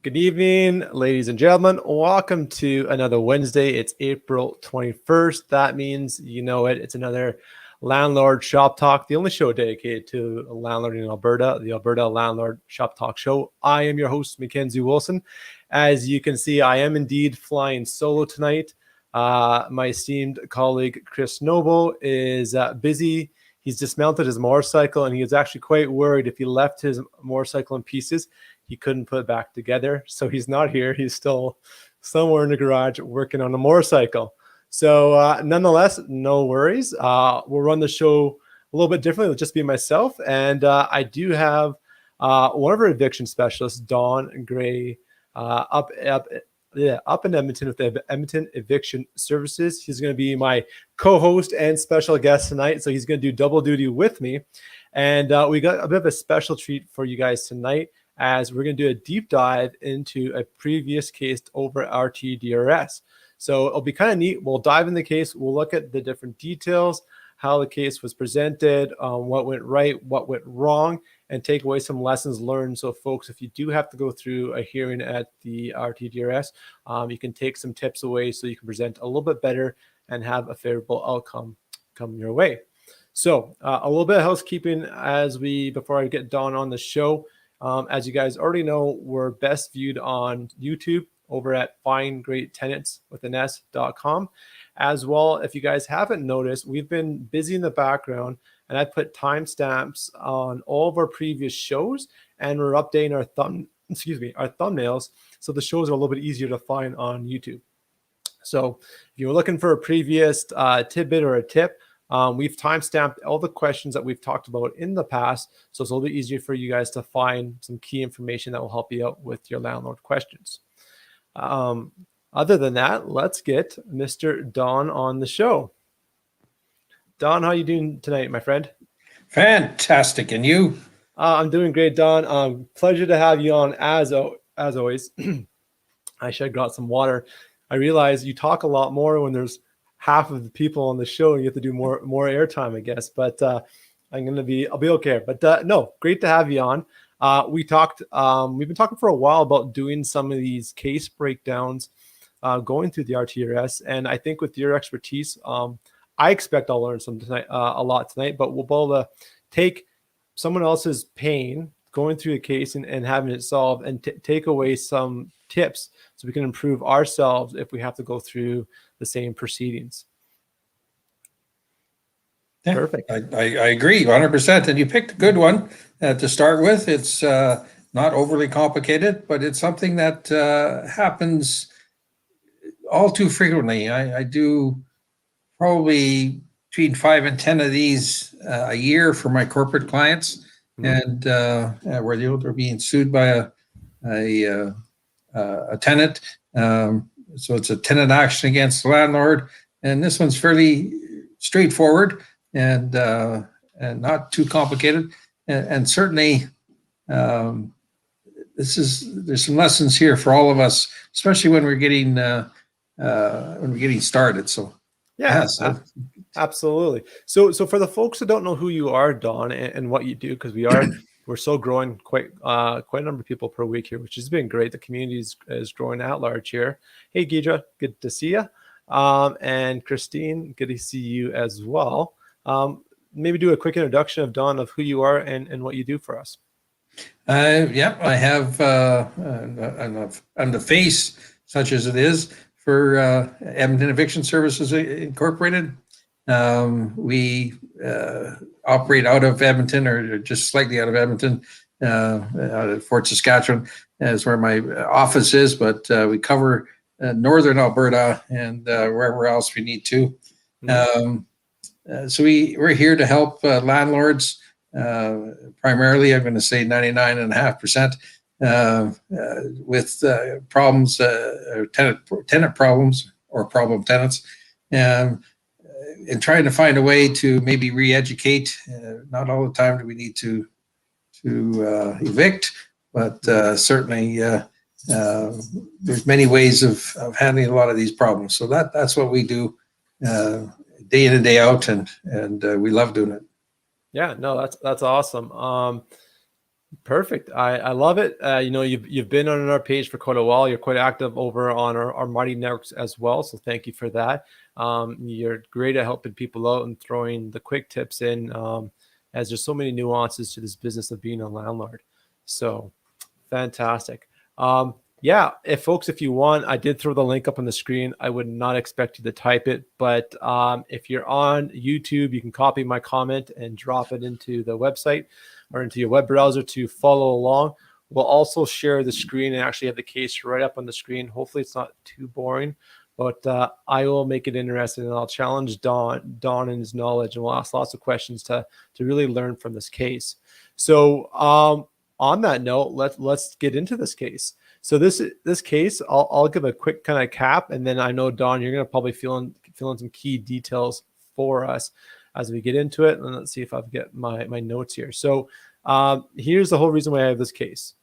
Good evening, ladies and gentlemen. Welcome to another Wednesday. It's April 21st. That means you know it. It's another Landlord Shop Talk, the only show dedicated to landlording in Alberta, the Alberta Landlord Shop Talk show. I am your host, Mackenzie Wilson. As you can see, I am indeed flying solo tonight. My esteemed colleague, Chris Noble, is busy. He's dismounted his motorcycle, and he was actually quite worried if he left his motorcycle in pieces, he couldn't put it back together. So he's not here. He's still somewhere in the garage working on a motorcycle. So nonetheless, no worries. We'll run the show a little bit differently. It'll just be myself. And I do have one of our eviction specialists, Don Gray, up in Edmonton with the Edmonton Eviction Services. He's going to be my co-host and special guest tonight. So he's going to do double duty with me. And we got a bit of a special treat for you guys tonight, as we're going to do a deep dive into a previous case over RTDRS. So it'll be kind of neat. We'll dive in the case. We'll look at the different details, how the case was presented, what went right, what went wrong, and take away some lessons learned. So folks, if you do have to go through a hearing at the RTDRS, you can take some tips away so you can present a little bit better and have a favorable outcome come your way. So a little bit of housekeeping before I get Don on the show. As you guys already know, we're best viewed on YouTube over at findgreattenants.com. As well, if you guys haven't noticed, we've been busy in the background, and I put timestamps on all of our previous shows, and we're updating our thumbnails, so the shows are a little bit easier to find on YouTube. So if you're looking for a previous tidbit or a tip, we've timestamped all the questions that we've talked about in the past, so it's a little bit easier for you guys to find some key information that will help you out with your landlord questions. Other than that, let's get Mr. Don on the show. Don, how are you doing tonight, my friend? Fantastic. And you? I'm doing great, Don. Pleasure to have you on as always. I should have got some water. I realize you talk a lot more when there's half of the people on the show, and you have to do more airtime, I guess. But I'll be okay. But no, great to have you on. We've been talking for a while about doing some of these case breakdowns, going through the RTDRS, and I think with your expertise, I expect I'll learn a lot tonight. But we'll be able to take someone else's pain, going through a case and having it solved, and take away some tips so we can improve ourselves if we have to go through the same proceedings. Yeah, perfect. I agree 100%. And you picked a good one to start with. It's not overly complicated, but it's something that happens all too frequently. I do probably between 5 and 10 of these a year for my corporate clients, and where they're being sued by a tenant. So it's a tenant action against the landlord, and this one's fairly straightforward and not too complicated. And certainly, there's some lessons here for all of us, especially when we're getting started. So yeah, absolutely. So for the folks who don't know who you are, Don, and what you do, because we're still growing quite a number of people per week here, which has been great. The community is growing at large here. Hey, Gidra, good to see you. And Christine, good to see you as well. Maybe do a quick introduction of Don, of who you are and what you do for us. Yeah, I have. I'm the face, such as it is, for Edmonton Eviction Services Incorporated. We operate out of Edmonton, or just slightly out of Edmonton, out of Fort Saskatchewan is where my office is, but we cover northern Alberta and wherever else we need to. So we're here to help landlords, primarily, I'm going to say 99.5%, with problems, tenant problems or problem tenants, and trying to find a way to maybe re-educate. Not all the time do we need to evict, but certainly there's many ways of handling a lot of these problems. So that's what we do day in and day out, and we love doing it. Yeah, no, that's awesome. Perfect. I love it. You've been on our page for quite a while. You're quite active over on our Mighty Networks as well. So thank you for that. You're great at helping people out and throwing the quick tips in, as there's so many nuances to this business of being a landlord. So fantastic. Yeah, if you want, I did throw the link up on the screen. I would not expect you to type it, but if you're on YouTube, you can copy my comment and drop it into the website or into your web browser to follow along. We'll also share the screen and actually have the case right up on the screen. Hopefully it's not too boring, but I will make it interesting, and I'll challenge Don and his knowledge, and we'll ask lots of questions to really learn from this case. So on that note, let's get into this case. So this case, I'll give a quick kind of cap, and then I know, Don, you're going to probably fill in some key details for us as we get into it. And let's see if I've got my notes here. So here's the whole reason why I have this case.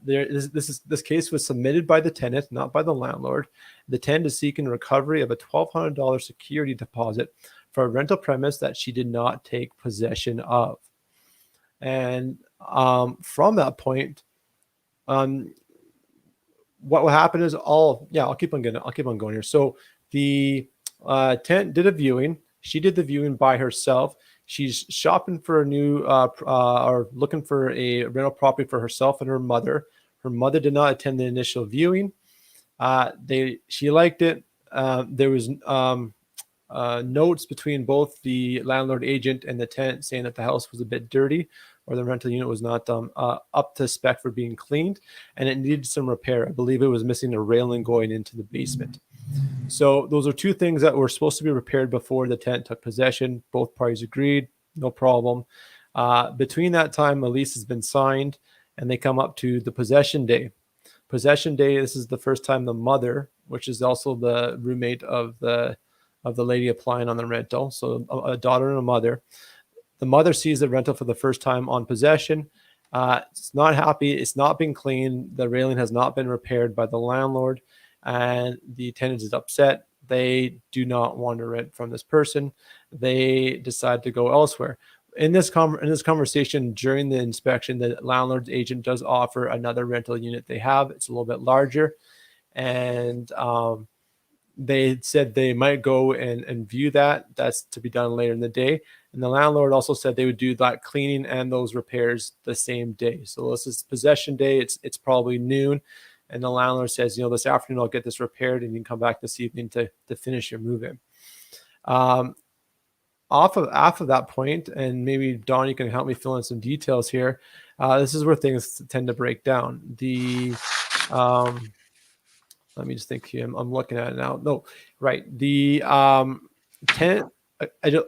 This case was submitted by the tenant, not by the landlord. The tenant is seeking recovery of a $1,200 security deposit for a rental premise that she did not take possession of. And from that point, what will happen is I'll keep on going here. So the tenant did a viewing. She did the viewing by herself. She's shopping for a new or looking for a rental property for herself and her mother. Her mother did not attend the initial viewing. She liked it. There was notes between both the landlord agent and the tenant saying that the house was a bit dirty, or the rental unit was not up to spec for being cleaned, and it needed some repair. I believe it was missing a railing going into the basement. So those are two things that were supposed to be repaired before the tenant took possession. Both parties agreed, no problem. Between that time, a lease has been signed, and they come up to the possession day. Possession day, this is the first time the mother, which is also the roommate of the lady applying on the rental, so a daughter and a mother. The mother sees the rental for the first time on possession. It's not happy. It's not been cleaned. The railing has not been repaired by the landlord, and the tenant is upset. They do not want to rent from this person. They decide to go elsewhere. In this conversation during the inspection, the landlord's agent does offer another rental unit they have. It's a little bit larger, and they said they might go and view that. That's to be done later in the day. And the landlord also said they would do that cleaning and those repairs the same day. So this is possession day. It's probably noon. And the landlord says, this afternoon I'll get this repaired and you can come back this evening to finish your move-in. Off of that point, and maybe Don, you can help me fill in some details here. This is where things tend to break down. Let me just think here. I'm looking at it now. No, right. The tenant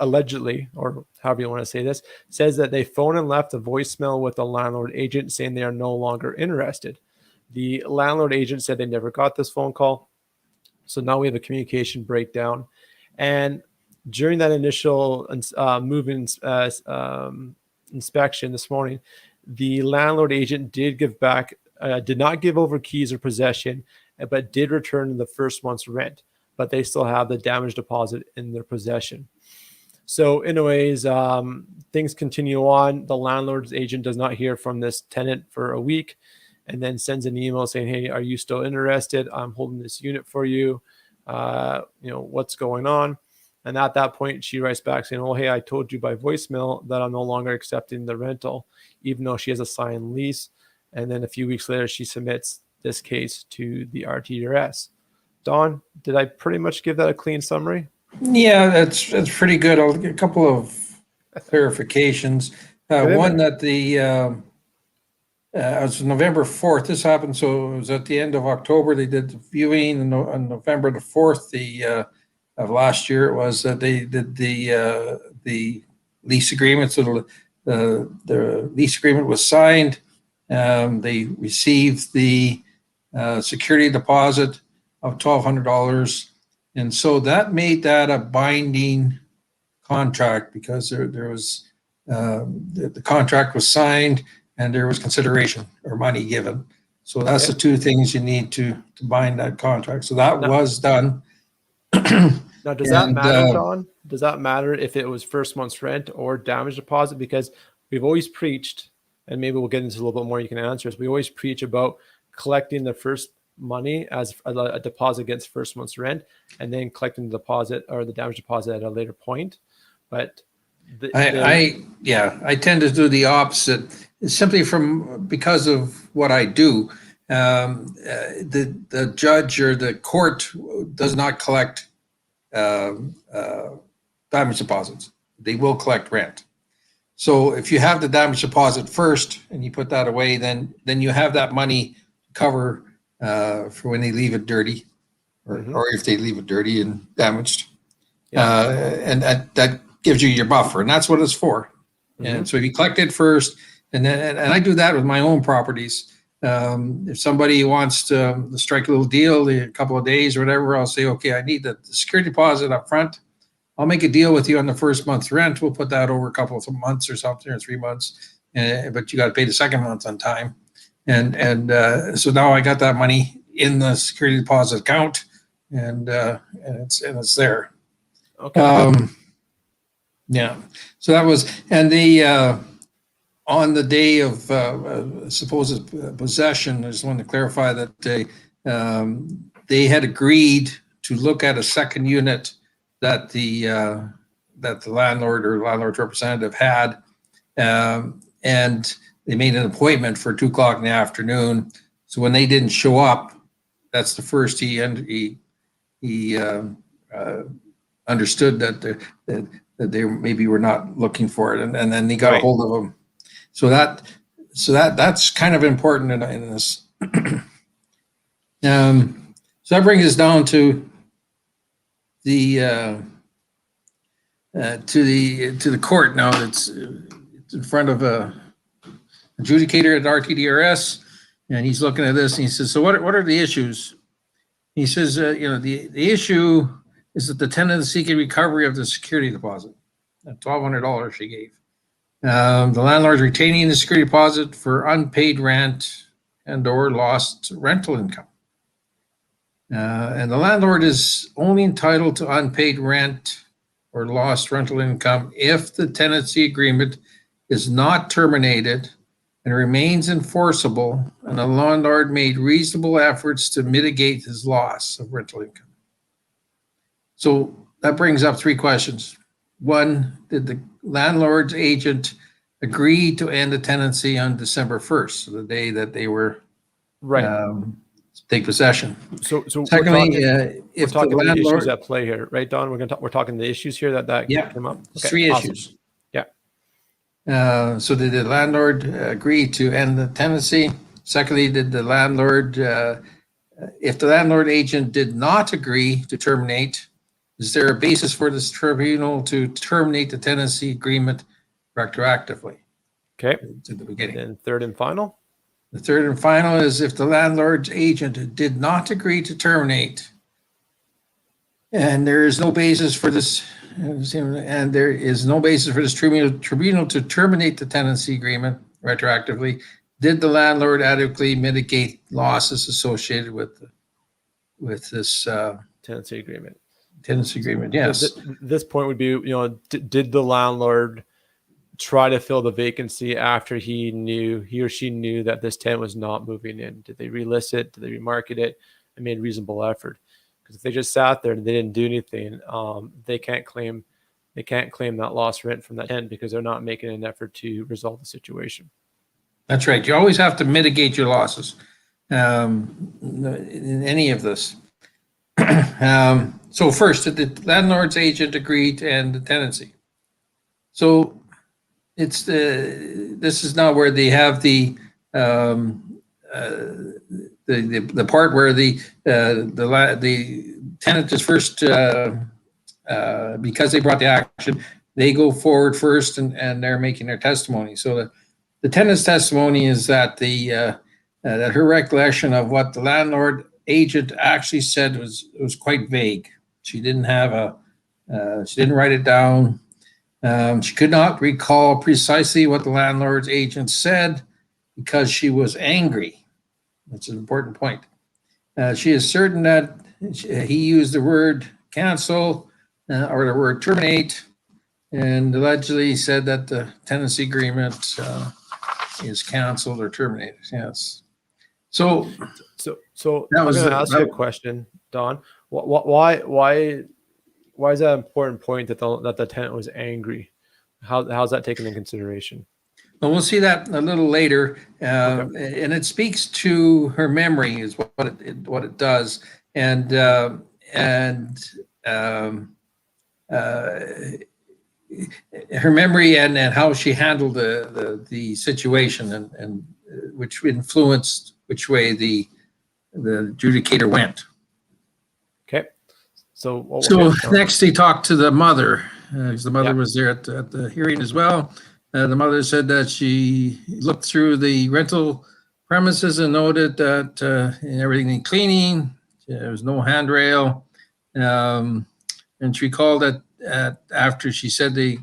allegedly, or however you want to say this, says that they phoned and left a voicemail with the landlord agent saying they are no longer interested. The landlord agent said they never got this phone call. So now we have a communication breakdown. And during that initial move-in inspection this morning, the landlord agent did did not give over keys or possession, but did return the first month's rent. But they still have the damage deposit in their possession. So anyways, things continue on. The landlord's agent does not hear from this tenant for a week, and then sends an email saying, hey, are you still interested? I'm holding this unit for you. What's going on? And at that point, she writes back saying, oh, hey, I told you by voicemail that I'm no longer accepting the rental, even though she has a signed lease. And then a few weeks later, she submits this case to the RTDRS. Don, did I pretty much give that a clean summary? Yeah, that's pretty good. I'll get a couple of clarifications. One, that it was November 4th. This happened, so it was at the end of October. They did the viewing, and on November the 4th, of last year, it was they did the lease agreement. So the lease agreement was signed. They received the security deposit of $1,200, and so that made that a binding contract, because there was the contract was signed and there was consideration or money given. So that's the two things you need to bind that contract. So that was done. Now, does that matter, Don? Does that matter if it was first month's rent or damage deposit? Because we've always preached, and maybe we'll get into a little bit more, you can answer, is we always preach about collecting the first money as a deposit against first month's rent, and then collecting the deposit or the damage deposit at a later point. But I tend to do the opposite, simply because of what I do. The judge or the court does not collect damage deposits. They will collect rent. So if you have the damage deposit first and you put that away, then you have that money cover for when they leave it dirty, or if they leave it dirty and damaged. And that gives you your buffer, and that's what it's for. And so if you collect it first, and I do that with my own properties. If somebody wants to strike a little deal, a couple of days or whatever, I'll say, okay, I need the security deposit up front. I'll make a deal with you on the first month's rent. We'll put that over a couple of months or something, or 3 months, but you got to pay the second month on time. And so now I got that money in the security deposit account, and it's there. Okay. Yeah. So that was, and the on the day of supposed possession, I just wanted to clarify that they had agreed to look at a second unit that the landlord or landlord representative had, and they made an appointment for 2:00 in the afternoon. So when they didn't show up, that's the first he understood that they maybe were not looking for it, and then he got a hold of them. So that's kind of important in this. So that brings us down to the court now. It's in front of a adjudicator at RTDRS, and he's looking at this and he says, so what are the issues? He says, the issue is that the tenant is seeking recovery of the security deposit, that $1,200 she gave. The landlord is retaining the security deposit for unpaid rent and or lost rental income. And the landlord is only entitled to unpaid rent or lost rental income if the tenancy agreement is not terminated and remains enforceable, and the landlord made reasonable efforts to mitigate his loss of rental income. So that brings up three questions. One, did the landlord's agent agree to end the tenancy on December 1st, so the day that they were take possession? So secondly, if we're talking the issues at play here, right, Don? We're talking the issues here that came up. Okay, three issues. So did the landlord agree to end the tenancy? Secondly, did the landlord, if the landlord agent did not agree to terminate, is there a basis for this tribunal to terminate the tenancy agreement retroactively? Okay. To the beginning. And then third and final? The third and final is if the landlord's agent did not agree to terminate, and there is no basis for this, tribunal to terminate the tenancy agreement retroactively, did the landlord adequately mitigate losses associated with this tenancy agreement? Tenancy agreement, yes. This point would be, did the landlord try to fill the vacancy after he or she knew that this tenant was not moving in? Did they relist it? Did they remarket it and made reasonable effort? Because if they just sat there and they didn't do anything, they can't claim that lost rent from that tenant because they're not making an effort to resolve the situation. That's right. You always have to mitigate your losses in any of this. So first, did the landlord's agent agree to end the tenancy? So this is now where they have the part where the tenant is first, because they brought the action, they go forward first and they're making their testimony. So the tenant's testimony is that that her recollection of what the landlord agent actually said was quite vague. She didn't have she didn't write it down. She could not recall precisely what the landlord's agent said because she was angry. That's an important point. She is certain that he used the word cancel or the word terminate, and allegedly said that the tenancy agreement is canceled or terminated. Yes. So So that I'm was going to ask you a question, Don. Why is that an important point that the tenant was angry? How's that taken into consideration? Well, we'll see that a little later, Okay. and it speaks to her memory, is what it does, and um, uh, her memory and how she handled the situation, and which influenced which way the adjudicator went. Okay. So Next, he talked to the mother, because the mother was there at the hearing as well. The mother said that she looked through the rental premises and noted that everything needed cleaning. There was no handrail. And she recalled that after she said they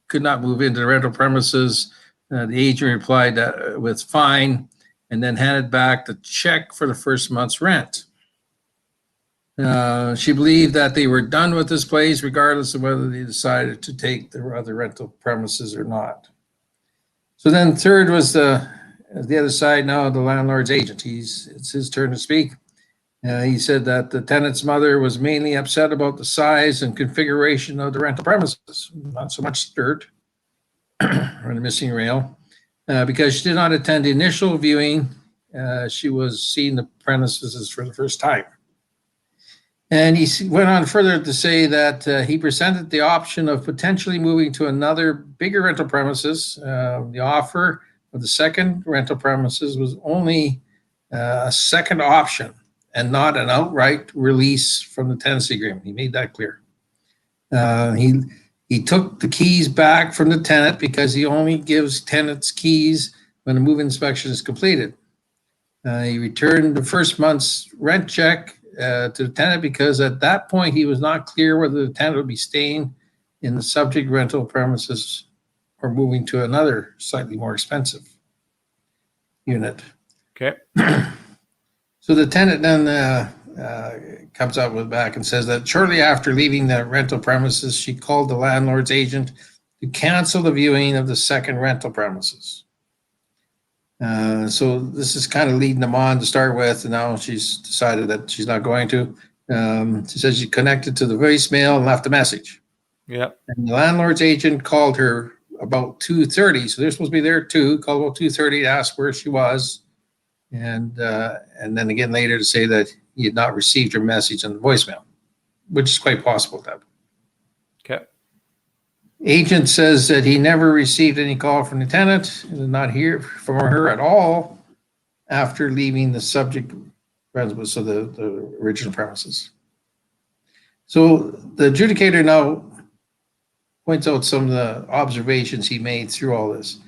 could not move into the rental premises, the agent replied with fine, and then handed back the check for the first month's rent. She believed that they were done with this place, regardless of whether they decided to take the other rental premises or not. So then third was the other side now, the landlord's agent. It's his turn to speak. He said that the tenant's mother was mainly upset about the size and configuration of the rental premises, not so much dirt or the missing rail, because she did not attend the initial viewing. She was seeing the premises for the first time. And he went on further to say that he presented the option of potentially moving to another bigger rental premises. The offer of the second rental premises was only a second option and not an outright release from the tenancy agreement. He made that clear. He took the keys back from the tenant because he only gives tenants keys when the move inspection is completed. He returned the first month's rent check to the tenant because at that point he was not clear whether the tenant would be staying in the subject rental premises or moving to another slightly more expensive unit. Okay. So the tenant then comes up with back and says that shortly after leaving the rental premises, she called the landlord's agent to cancel the viewing of the second rental premises. So this is kind of leading them on to start with, and now she's decided that she's not going to. She says she connected to the voicemail and left a message. Yeah. And the landlord's agent called her about 2:30, so they're supposed to be there too. Called about 2:30 to ask where she was, and then again later to say that he had not received her message on the voicemail, which is quite possible. That. Okay. Agent says that he never received any call from the tenant and did not hear from her at all after leaving the subject premises, so the original premises. So the adjudicator now points out some of the observations he made through all this.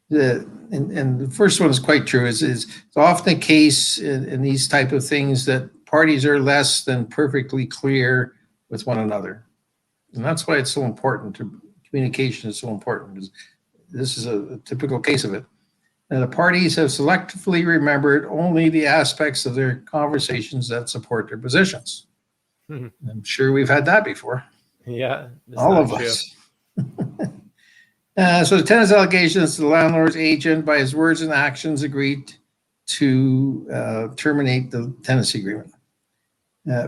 And the first one is quite true. It's often the case in these type of things that parties are less than perfectly clear with one another. And that's why it's so important. Communication is so important. This is a typical case of it. And the parties have selectively remembered only the aspects of their conversations that support their positions. Mm-hmm. I'm sure we've had that before. Yeah. All of us. So the tenant's allegations to the landlord's agent, by his words and actions, agreed to terminate the tenancy agreement.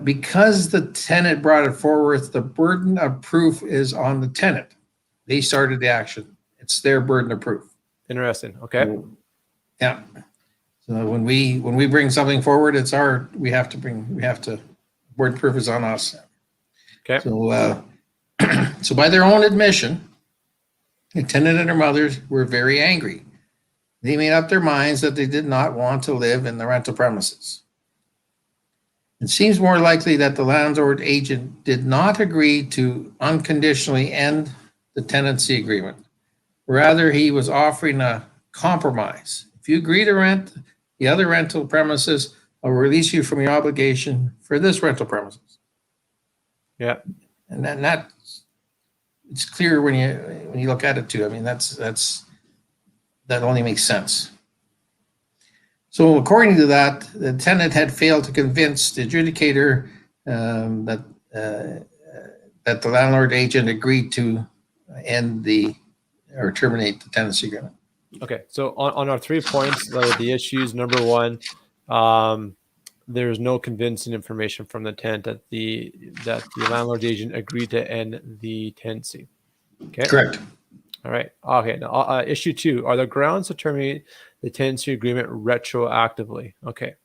Because the tenant brought it forward, the burden of proof is on the tenant. They started the action. It's their burden of proof. Interesting. Okay. Yeah. So when we bring something forward, it's we have to burden of proof is on us. Okay. So so by their own admission, the tenant and her mothers were very angry. They made up their minds that they did not want to live in the rental premises. It seems more likely that the landlord agent did not agree to unconditionally end the tenancy agreement. Rather, he was offering a compromise. If you agree to rent the other rental premises, I'll release you from your obligation for this rental premises. Yeah. And then that it's clear when you look at it too. I mean, that only makes sense. So according to that, the tenant had failed to convince the adjudicator that the landlord agent agreed to end or terminate the tenancy agreement. Okay, so on our 3 points, the issues, number one, there's no convincing information from the tenant that the landlord agent agreed to end the tenancy. Okay. Correct. All right. Okay. Now, issue 2: are there grounds to terminate the tenancy agreement retroactively? Okay.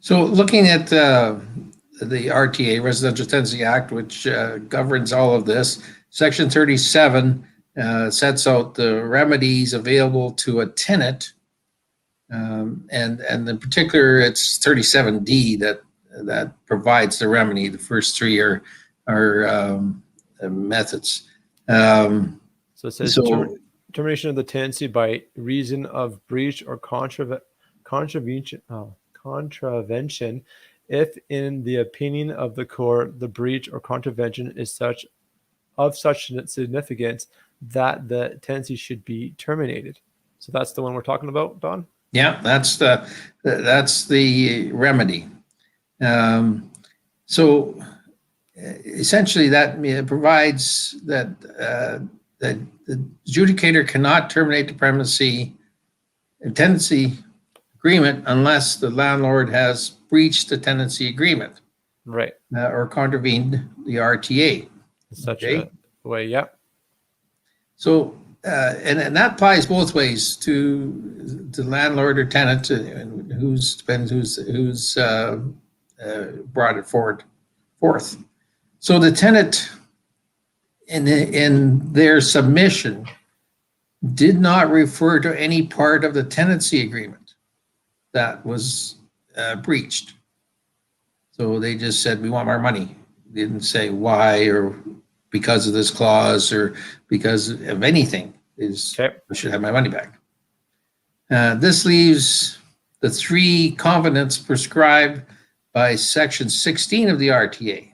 So looking at the RTA, Residential Tenancy Act, which governs all of this, Section 37 sets out the remedies available to a tenant, and in particular, it's 37D that provides the remedy. The first three are methods. So it says termination of the tenancy by reason of breach or contravention, if in the opinion of the court the breach or contravention is of such significance that the tenancy should be terminated. So that's the one we're talking about, Don? Yeah, that's the remedy. So essentially, that provides that the adjudicator cannot terminate the tenancy agreement unless the landlord has breached the tenancy agreement, right, or contravened the RTA. In such a way, yeah. So, and that applies both ways to landlord or tenant, who's brought it forth. So the tenant, in their submission, did not refer to any part of the tenancy agreement that was breached. So they just said, we want our money. They didn't say why or because of this clause or because of anything. I should have my money back. This leaves the 3 covenants prescribed by Section 16 of the RTA.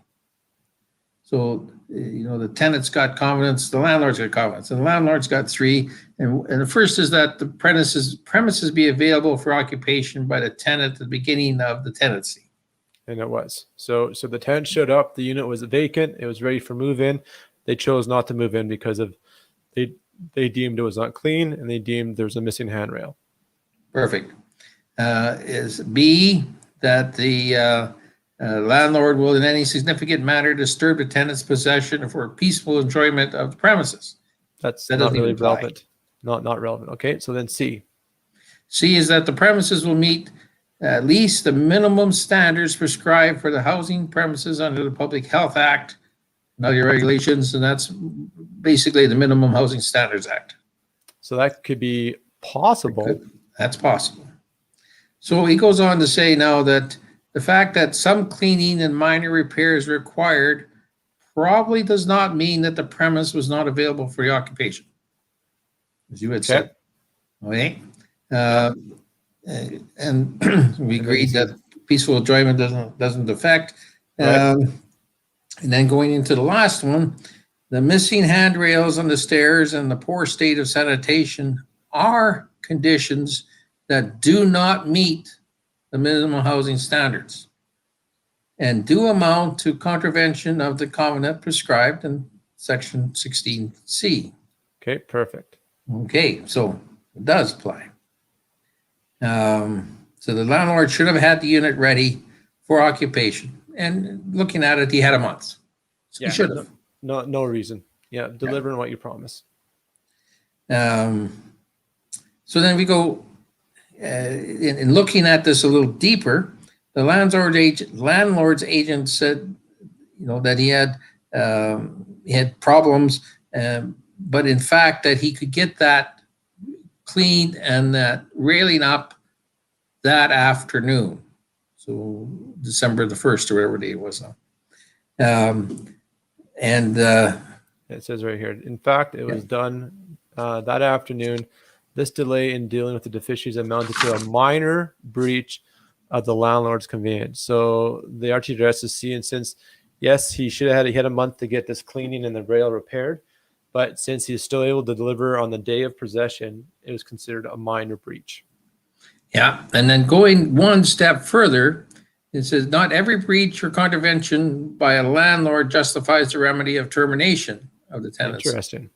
So, the tenant's got covenants, the landlord's got covenants, and the landlord's got 3. And the first is that the premises be available for occupation by the tenant at the beginning of the tenancy. And it was. So the tenant showed up, the unit was vacant, it was ready for move-in. They chose not to move in because of they deemed it was not clean, and they deemed there was a missing handrail. Perfect. Is B, that the landlord will in any significant manner disturb the tenant's possession for peaceful enjoyment of the premises. That not really relevant. Not relevant. Okay, so then C. C is that the premises will meet at least the minimum standards prescribed for the housing premises under the Public Health Act and other regulations, and that's basically the Minimum Housing Standards Act. So that could be possible. That's possible. So he goes on to say now that the fact that some cleaning and minor repairs required probably does not mean that the premise was not available for the occupation, as you had said. Okay. And we agreed that peaceful enjoyment doesn't affect. And then going into the last one, the missing handrails on the stairs and the poor state of sanitation are conditions that do not meet the minimum housing standards and do amount to contravention of the covenant prescribed in Section 16C. Okay, perfect. Okay, so it does apply. So the landlord should have had the unit ready for occupation. And looking at it, he had a month. So he should have. No reason. Yeah, delivering what you promise. So then we go, in looking at this a little deeper, the landlord's agent said, that he had problems, but in fact that he could get that cleaned and that railing up that afternoon. So December the 1st or whatever day it was now. It says right here, in fact, it was done that afternoon. This delay in dealing with the deficiencies amounted to a minor breach of the landlord's convenience. So the RTDRS is seeing, since, yes, he had a month to get this cleaning and the rail repaired, but since he's still able to deliver on the day of possession, it was considered a minor breach. Yeah, and then going one step further, it says not every breach or contravention by a landlord justifies the remedy of termination of the tenancy. Interesting.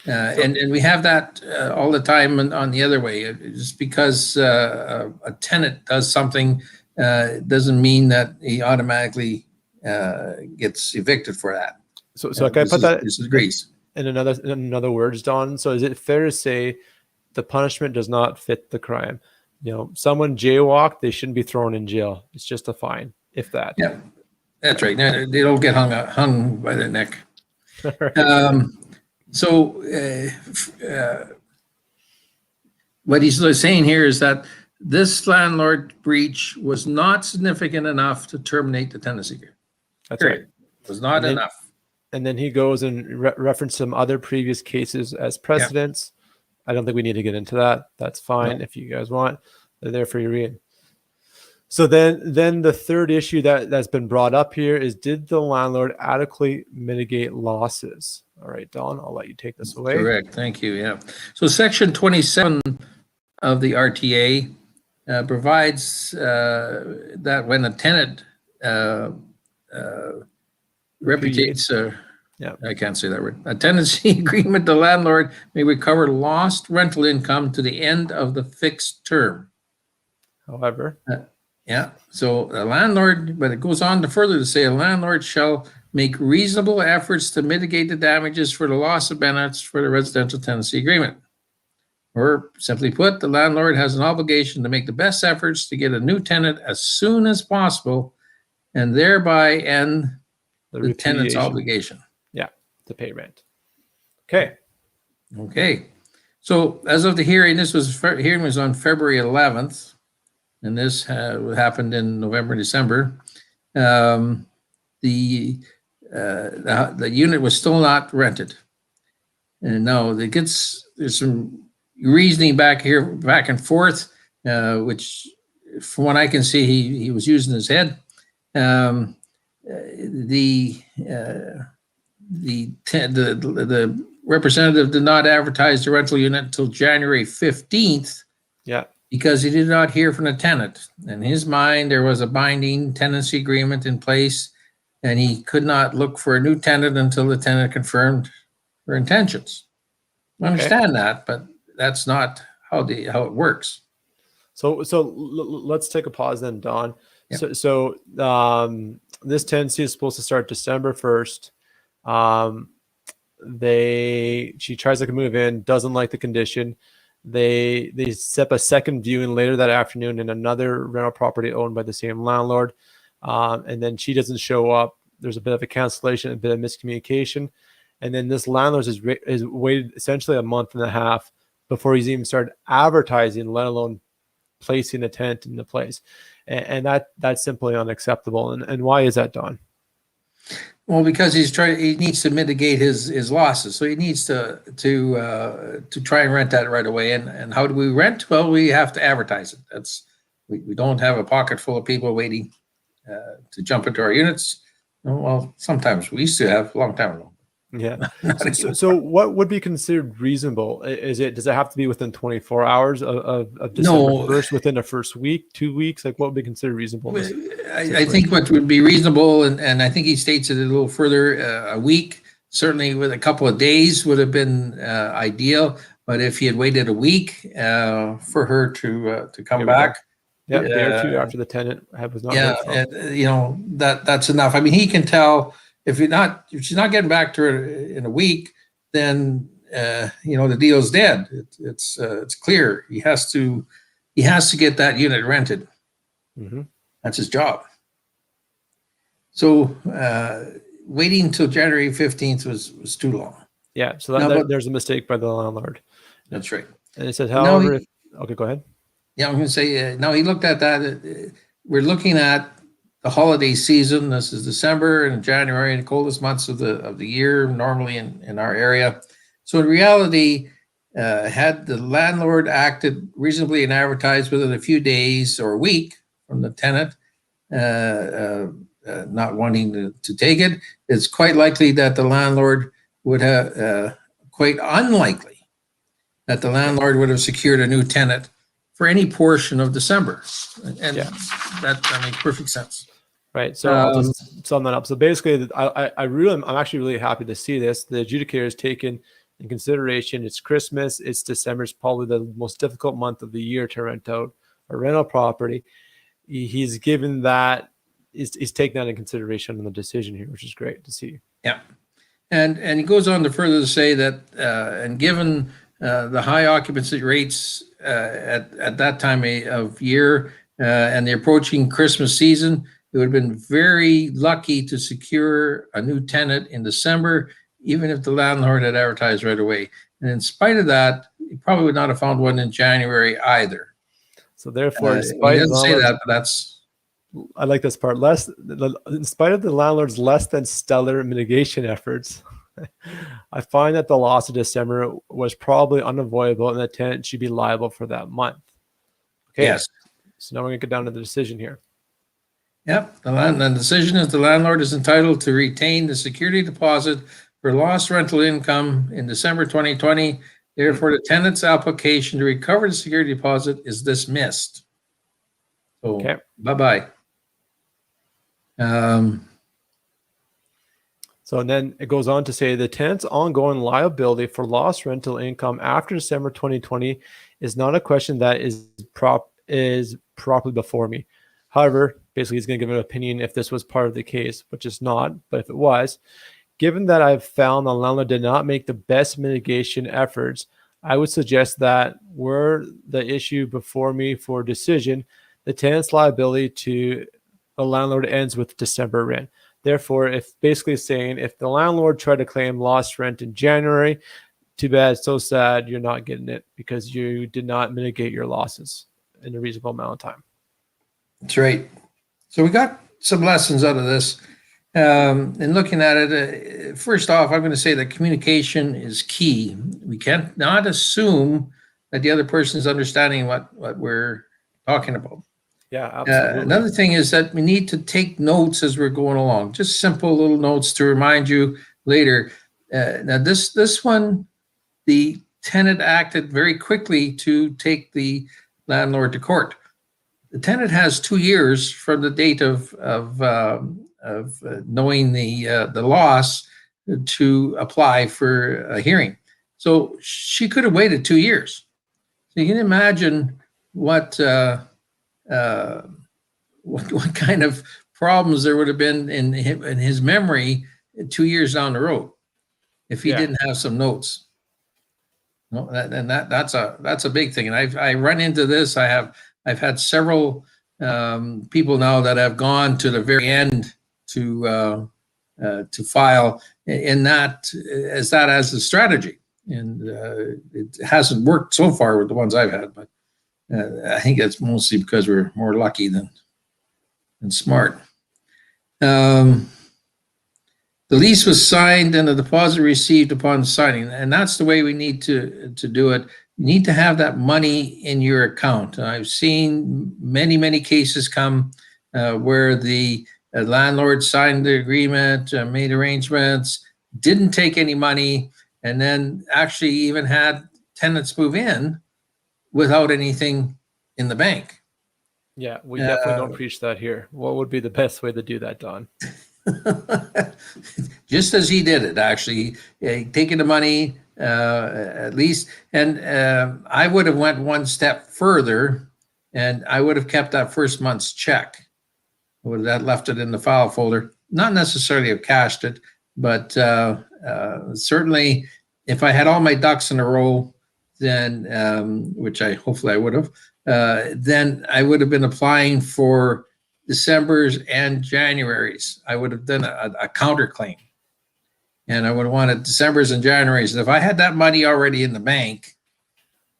And we have that all the time on the other way. Just because a tenant does something doesn't mean that he automatically gets evicted for that. So can I put that disagrees. in another words, Don? So is it fair to say the punishment does not fit the crime? Someone jaywalked, they shouldn't be thrown in jail. It's just a fine, if that. Yeah, that's right. They don't get hung by the neck. Right. So what he's saying here is that this landlord breach was not significant enough to terminate the tenancy agreement. That's right. It was not enough. And then he goes and referenced some other previous cases as precedents. I don't think we need to get into that. That's fine. If you guys want. They're there for your reading. So then the third issue that's been brought up here is, did the landlord adequately mitigate losses? All right, Don, I'll let you take this away. Correct. Thank you. Yeah. So Section 27 of the RTA provides that when a tenant repudiates, I can't say that word, a tenancy agreement, the landlord may recover lost rental income to the end of the fixed term. However, so a landlord, but it goes on to further to say, a landlord shall make reasonable efforts to mitigate the damages for the loss of benefits for the residential tenancy agreement. Or simply put, the landlord has an obligation to make the best efforts to get a new tenant as soon as possible and thereby end the tenant's obligation. Yeah, to pay rent. Okay. So as of the hearing, hearing was on February 11th, and this happened in November, December. The unit was still not rented. And now there's some reasoning back and forth, which from what I can see, he was using his head. The representative did not advertise the rental unit until January 15th. Yeah. Because he did not hear from the tenant. In his mind, there was a binding tenancy agreement in place, and he could not look for a new tenant until the tenant confirmed her intentions. I understand that, but that's not how it works. So let's take a pause then, Don. Yeah. So this tenancy is supposed to start December 1st. She tries to move in, doesn't like the condition. They set up a second viewing later that afternoon in another rental property owned by the same landlord. And then she doesn't show up. There's a bit of a cancellation, a bit of miscommunication. And then this landlord has waited essentially a month and a half before he's even started advertising, let alone placing a tenant into place. And that's simply unacceptable. And why is that, Don? Well, because he needs to mitigate his losses. So he needs to try and rent that right away. And how do we rent? Well, we have to advertise it. We don't have a pocket full of people waiting to jump into our units. Well, sometimes we used to have a long time ago. Yeah. So what would be considered reasonable? Does it have to be within 24 hours of December 1st, within the first week, 2 weeks? Like, what would be considered reasonable? I think what would be reasonable, and I think he states it a little further, a week, certainly with a couple of days would have been ideal. But if he had waited a week for her to come back. Yeah, a day or two after the tenant was not. That's enough. I mean, he can tell if she's not getting back to her in a week, then the deal's dead. It's clear. He has to get that unit rented. Mm-hmm. That's his job. So waiting until January 15th was too long. Yeah. So there's a mistake by the landlord. That's right. And it said, however, okay, go ahead. Yeah, I'm going to say, no, he looked at that. We're looking at the holiday season. This is December and January, the coldest months of the year, normally in our area. So in reality, had the landlord acted reasonably and advertised within a few days or a week from the tenant not wanting to take it, it's quite likely that the landlord would have, quite unlikely that the landlord would have secured a new tenant for any portion of December. And that makes perfect sense. Right. So I'll just sum that up. So basically, I'm actually really happy to see this. The adjudicator has taken in consideration. It's Christmas, it's December, it's probably the most difficult month of the year to rent out a rental property. He's given that, he's taken that in consideration in the decision here, which is great to see. Yeah. And he goes on to further say that, and given the high occupancy rates at that time of year and the approaching Christmas season, it would have been very lucky to secure a new tenant in December, even if the landlord had advertised right away. And in spite of that, he probably would not have found one in January either. So therefore, he doesn't say that, but that's... I like this part. In spite of the landlord's less than stellar mitigation efforts, I find that the loss of December was probably unavoidable and the tenant should be liable for that month. Okay. Yes. So now we're going to get down to the decision here. Yep. The decision is the landlord is entitled to retain the security deposit for lost rental income in December 2020. Therefore, the tenant's application to recover the security deposit is dismissed. So, okay. Bye-bye. So then it goes on to say the tenant's ongoing liability for lost rental income after December 2020 is not a question that is properly before me. However, basically he's going to give an opinion if this was part of the case, which is not, but if it was, given that I've found the landlord did not make the best mitigation efforts, I would suggest that were the issue before me for decision, the tenant's liability to the landlord ends with December rent. Therefore, if basically saying if the landlord tried to claim lost rent in January, too bad, so sad, you're not getting it because you did not mitigate your losses in a reasonable amount of time. That's right. So we got some lessons out of this. In looking at it, first off, I'm going to say that communication is key. We can't not assume that the other person is understanding what we're talking about. Yeah, absolutely. Another thing is that we need to take notes as we're going along, just simple little notes to remind you later. Now, this one, the tenant acted very quickly to take the landlord to court. The tenant has 2 years from the date of knowing the loss to apply for a hearing. So she could have waited 2 years. So you can imagine what kind of problems there would have been in his memory 2 years down the road if he didn't have some notes. No, that's a big thing. And I run into this. I've had several people now that have gone to the very end to file in that as a strategy, and it hasn't worked so far with the ones I've had, but I think it's mostly because we're more lucky than smart. The lease was signed and the deposit received upon signing, and that's the way we need to do it. You need to have that money in your account. I've seen many cases come where the landlord signed the agreement, made arrangements, didn't take any money, and then actually even had tenants move in without anything in the bank. Yeah, we definitely don't preach that here. What would be the best way to do that, Don? Just as he did it, actually, taking the money at least. And I would have went one step further, and I would have kept that first month's check. I would have left it in the file folder. Not necessarily have cashed it, but certainly if I had all my ducks in a row, then which hopefully I would have, then I would have been applying for December's and January's. I would have done a counterclaim, and I would have wanted December's and January's. And if I had that money already in the bank,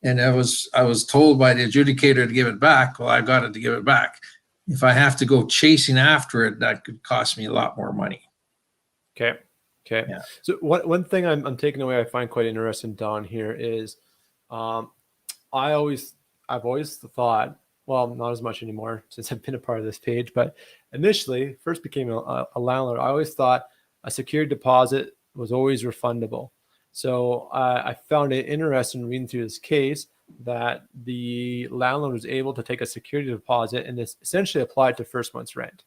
and I was told by the adjudicator to give it back, well, I got it to give it back. If I have to go chasing after it, that could cost me a lot more money. Okay. Yeah. So one thing I'm taking away I find quite interesting, Don, here is I've always thought, well, not as much anymore since I've been a part of this page, but initially first became a landlord, I always thought a secured deposit was always refundable. So I found it interesting reading through this case that the landlord was able to take a security deposit and this essentially applied to first month's rent.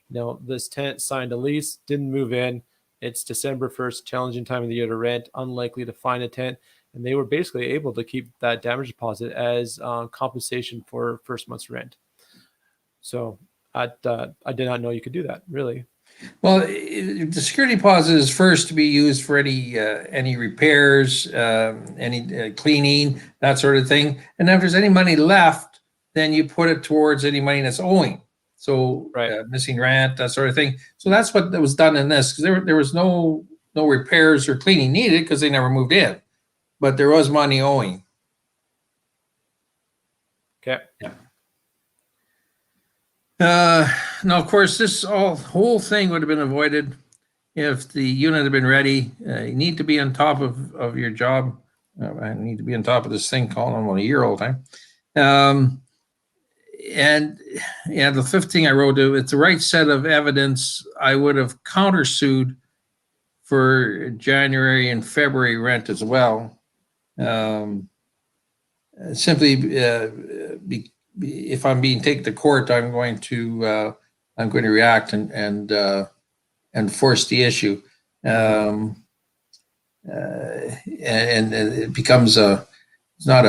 You know, this tenant signed a lease, didn't move in, It's December 1st, challenging time of the year to rent, unlikely to find a tenant. And they were basically able to keep that damage deposit as compensation for first month's rent. So I did not know you could do that, really. Well, the security deposit is first to be used for any repairs, any cleaning, that sort of thing. And if there's any money left, then you put it towards any money that's owing. So Right. missing rent, that sort of thing. So that's what was done in this, because there was no repairs or cleaning needed because they never moved in, but there was money owing. Okay. Yeah. Now, of course, this whole thing would have been avoided if the unit had been ready. You need to be on top of your job. I need to be on top of this thing calling on a year old time. And yeah, the fifth thing I wrote, it's the right set of evidence. I would have countersued for January and February rent as well. Simply if I'm being taken to court, I'm going to react and force the issue, and it becomes it's not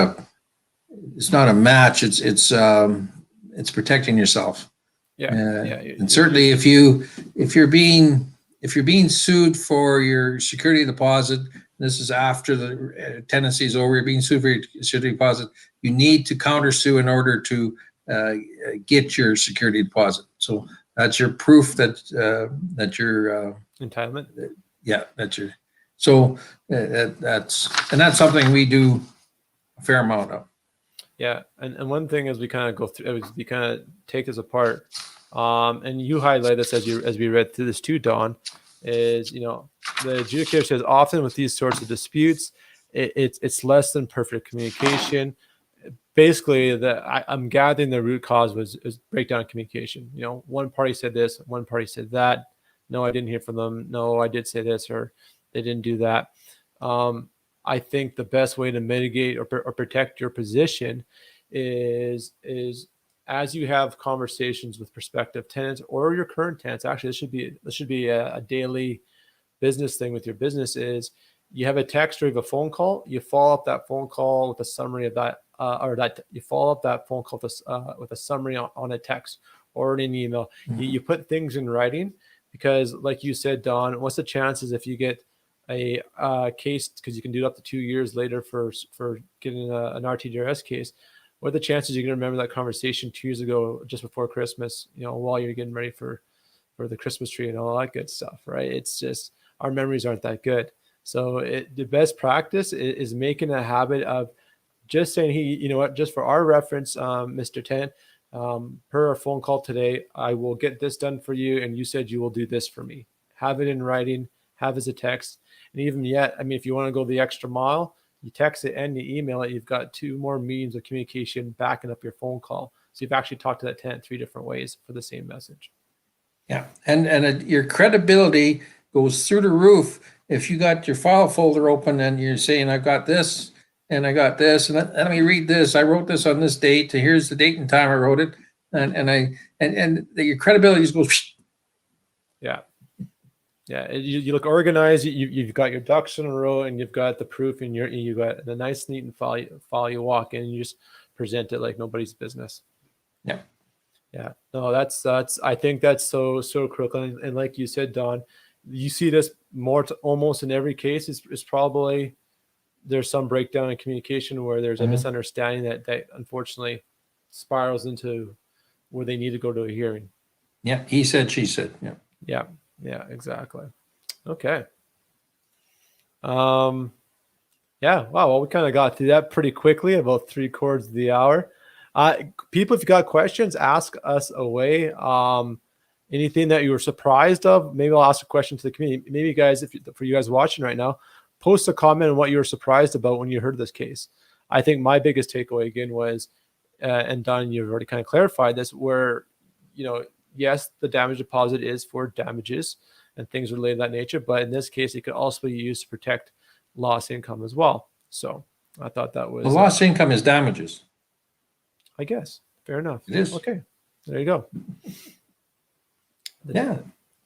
a match. It's protecting yourself. Yeah. And certainly if you're being sued for your security deposit, this is after the tenancy is over, you're being sued for your security deposit, you need to countersue in order to get your security deposit. So that's your proof that you're entitlement. Yeah, that's your. So that's something we do a fair amount of. Yeah, and one thing as we kind of go through, as we kind of take this apart, and you highlight this as we read through this too, Don, is the adjudicator says often with these sorts of disputes, it's less than perfect communication. Basically, I'm gathering the root cause was breakdown in communication. One party said this, one party said that. No, I didn't hear from them. No, I did say this, or they didn't do that. I think the best way to mitigate or protect your position is as you have conversations with prospective tenants or your current tenants. Actually, this should be a daily business thing with your business. Is you have a text or you have a phone call, you follow up that phone call with a summary of that, you follow up that phone call with a summary on a text or in an email. Mm-hmm. You put things in writing, because like you said, Don, what's the chances if you get a case, because you can do it up to 2 years later for getting an RTDRS case, what are the chances you're going to remember that conversation 2 years ago just before Christmas, while you're getting ready for the Christmas tree and all that good stuff, right? It's just our memories aren't that good. So the best practice is making a habit of just saying, hey, you know what, just for our reference, Mr. Tenant, per our phone call today, I will get this done for you, and you said you will do this for me. Have it in writing, have as a text. And even yet, I mean, if you want to go the extra mile, you text it and you email it. You've got 2 more means of communication backing up your phone call. So you've actually talked to that tenant 3 different ways for the same message. Yeah, and your credibility goes through the roof if you got your file folder open and you're saying, I've got this and I got this, and let me read this. I wrote this on this date. Here's the date and time I wrote it, and your credibility just goes. Yeah. Yeah, you look organized. You've got your ducks in a row, and you've got the proof, and you got the nice, neat and file. You walk in, and you just present it like nobody's business. Yeah, yeah. No, that's. I think that's so critical. And like you said, Don, you see this more almost in every case. Is probably there's some breakdown in communication where there's a misunderstanding that unfortunately spirals into where they need to go to a hearing. Yeah, he said, she said. Yeah. Yeah. Yeah, exactly. Okay. Yeah. Wow. Well, we kind of got through that pretty quickly, about 3/4 of the hour. People, if you got questions, ask us away. Anything that you were surprised of, maybe I'll ask a question to the community. Maybe guys, for you guys watching right now, post a comment on what you were surprised about when you heard this case. I think my biggest takeaway again was, and Don, you've already kind of clarified this, where, yes, the damage deposit is for damages and things related to that nature, but in this case, it could also be used to protect lost income as well. So I thought that was... The lost income is damages. I guess. Fair enough. It is. Okay. There you go. Yeah.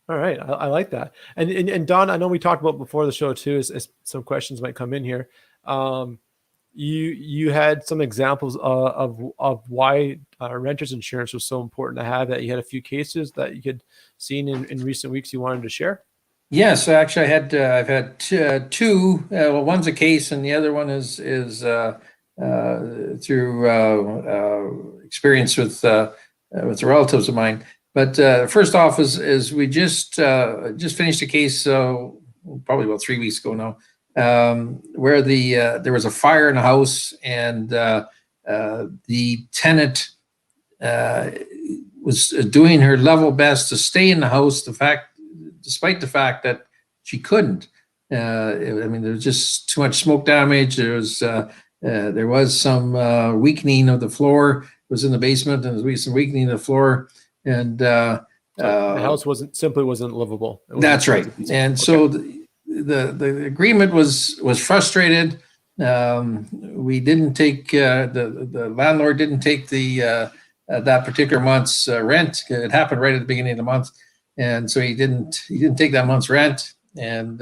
All right, I like that. And Don, I know we talked about before the show too, as some questions might come in here. You had some examples of why renters insurance was so important to have. That you had a few cases that you had seen in recent weeks you wanted to share. Yes, actually, I've had two. Well, one's a case, and the other one is through experience with relatives of mine. But first off, is we just finished a case probably about 3 weeks ago now, where there was a fire in a house, and the tenant was doing her level best to stay in the house. Despite the fact that she couldn't. I mean, there was just too much smoke damage. There was some weakening of the floor. It was in the basement, and there was some weakening of the floor. And So the house wasn't livable. That's right. And so the agreement was frustrated. We didn't take the landlord didn't take the that particular month's rent. It happened right at the beginning of the month. And so he didn't take that month's rent, and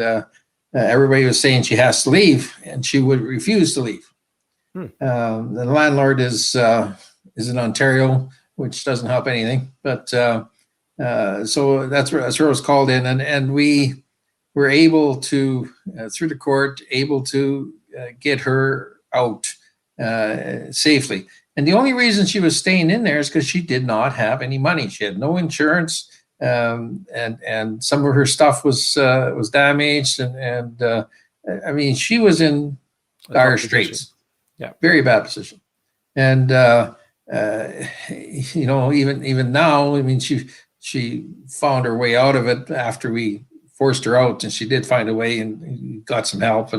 everybody was saying she has to leave, and she would refuse to leave. The landlord is in Ontario, which doesn't help anything. But so that's where I was called in, and we were able to through the court get her out safely. And the only reason she was staying in there is because she did not have any money. She had no insurance. And some of her stuff was damaged, and I mean, she was in dire straits. Yeah, very bad position. And even now, I mean, she found her way out of it after we forced her out, and she did find a way and got some help,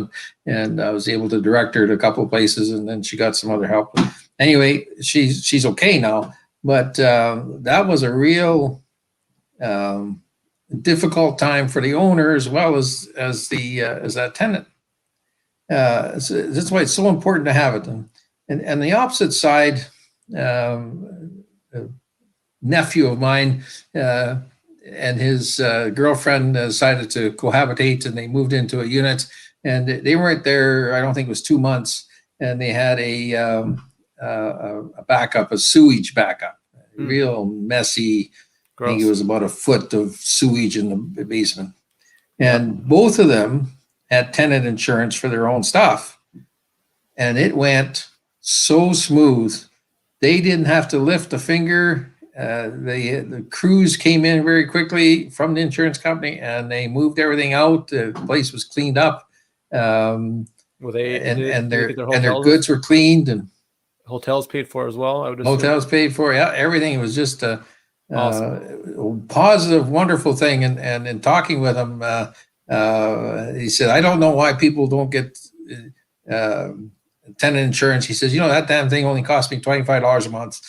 and I was able to direct her to a couple of places, and then she got some other help. Anyway, she's okay now, but that was a real difficult time for the owner as well as that tenant. So that's why it's so important to have it. And the opposite side, a nephew of mine and his girlfriend decided to cohabitate, and they moved into a unit, and they weren't there. I don't think it was 2 months, and they had a backup, a sewage backup, real messy. Gross. I think it was about a foot of sewage in the basement. And both of them had tenant insurance for their own stuff. And it went so smooth. They didn't have to lift a finger. The crews came in very quickly from the insurance company, and they moved everything out. The place was cleaned up. And their goods were cleaned, and hotels paid for as well. I would assume. Hotels paid for. Yeah, everything. It was just awesome. Positive, wonderful thing. And in talking with him, he said, "I don't know why people don't get tenant insurance." He says, "That damn thing only cost me $25 a month.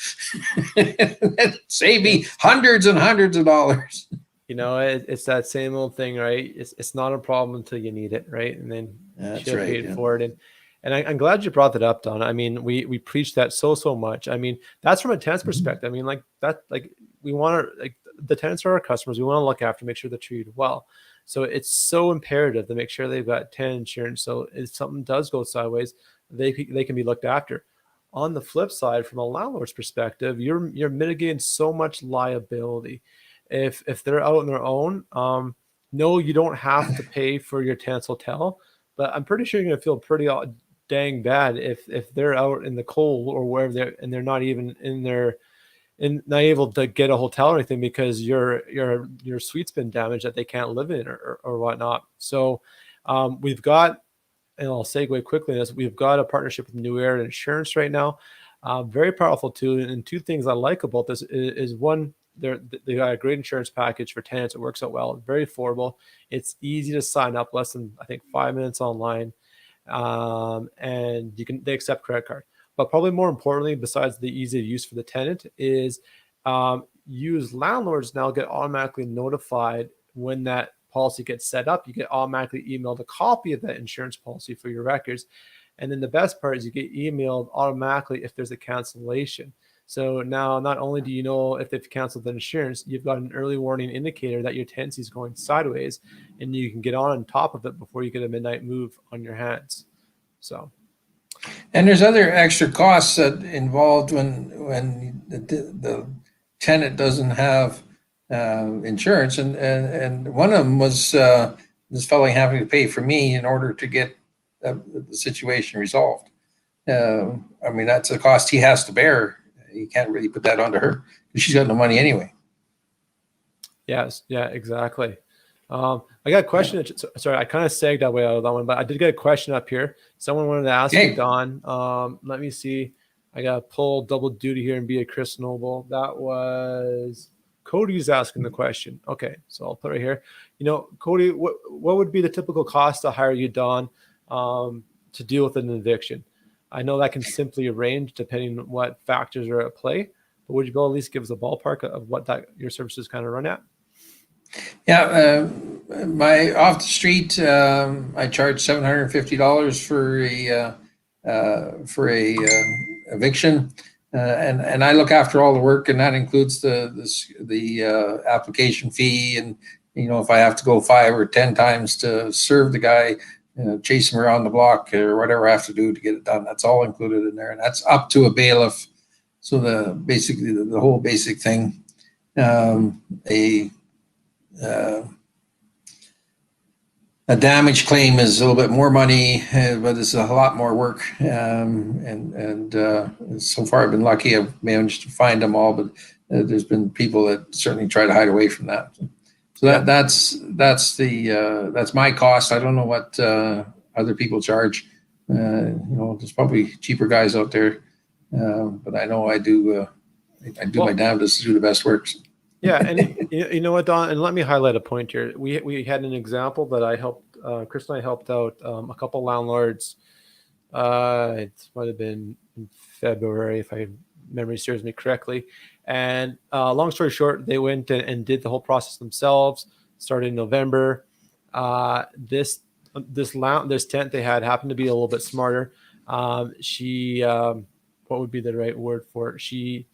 It saved me hundreds and hundreds of dollars." It's that same old thing, right? It's not a problem until you need it, right? And then you paid for it. And I'm glad you brought that up, Don. I mean, we preach that so much. I mean, that's from a tenant's perspective. I mean, we want to, the tenants are our customers. We want to look after, make sure they're treated well. So it's so imperative to make sure they've got tenant insurance. So if something does go sideways, they can be looked after. On the flip side, from a landlord's perspective, you're mitigating so much liability. If they're out on their own, no, you don't have to pay for your tenant's hotel, but I'm pretty sure you're going to feel pretty dang bad if they're out in the cold or wherever they're not even not able to get a hotel or anything because your suite's been damaged that they can't live in or whatnot. So we've got, and I'll segue quickly in this, we've got a partnership with New Era Insurance right now. Very powerful too. And two things I like about this is one, they got a great insurance package for tenants. It works out well. Very affordable. It's easy to sign up, less than, I think, 5 minutes online. And they accept credit card. But probably more importantly, besides the easy use for the tenant, is use landlords now get automatically notified when that policy gets set up. You get automatically emailed a copy of that insurance policy for your records. And then the best part is you get emailed automatically if there's a cancellation. So now not only do you know if they've canceled the insurance, you've got an early warning indicator that your tenancy is going sideways, and you can get on top of it before you get a midnight move on your hands. So, and there's other extra costs that involved when the tenant doesn't have insurance, and one of them was this fellow having to pay for me in order to get the situation resolved. I mean, that's a cost he has to bear. You can't really put that onto her because she's got no money anyway. yes, yeah, exactly. I got a question. Yeah. Sorry, I kind of segged that way out of that one, but I did get a question up here. Someone wanted to ask you, Don. Let me see. I got to pull double duty here and be a Chris Noble. That was Cody's asking the question. Okay, so I'll put it here. You know, Cody, what would be the typical cost to hire you, Don, to deal with an eviction? I know that can simply range depending on what factors are at play, but would you be able to at least give us a ballpark of what that your services kind of run at? Yeah, my off the street, I charge $750 for a eviction, and I look after all the work, and that includes the application fee, and you know, if I have to go 5 or 10 times to serve the guy, chase him around the block or whatever I have to do to get it done, that's all included in there, and that's up to a bailiff. So basically the whole basic thing, a damage claim is a little bit more money, but it's a lot more work. And so far I've been lucky. I've managed to find them all, but there's been people that certainly try to hide away from that. So that's my cost. I don't know what other people charge. You know, there's probably cheaper guys out there, but I know I do my damnedest to do the best work. So. Yeah, and you know what, Don, and let me highlight a point here. We had an example that I helped, Chris and I helped out a couple landlords. It might have been in February, if my memory serves me correctly. And long story short, they went and did the whole process themselves. Started in November. This tenant they had happened to be a little bit smarter. She, what would be the right word for it? She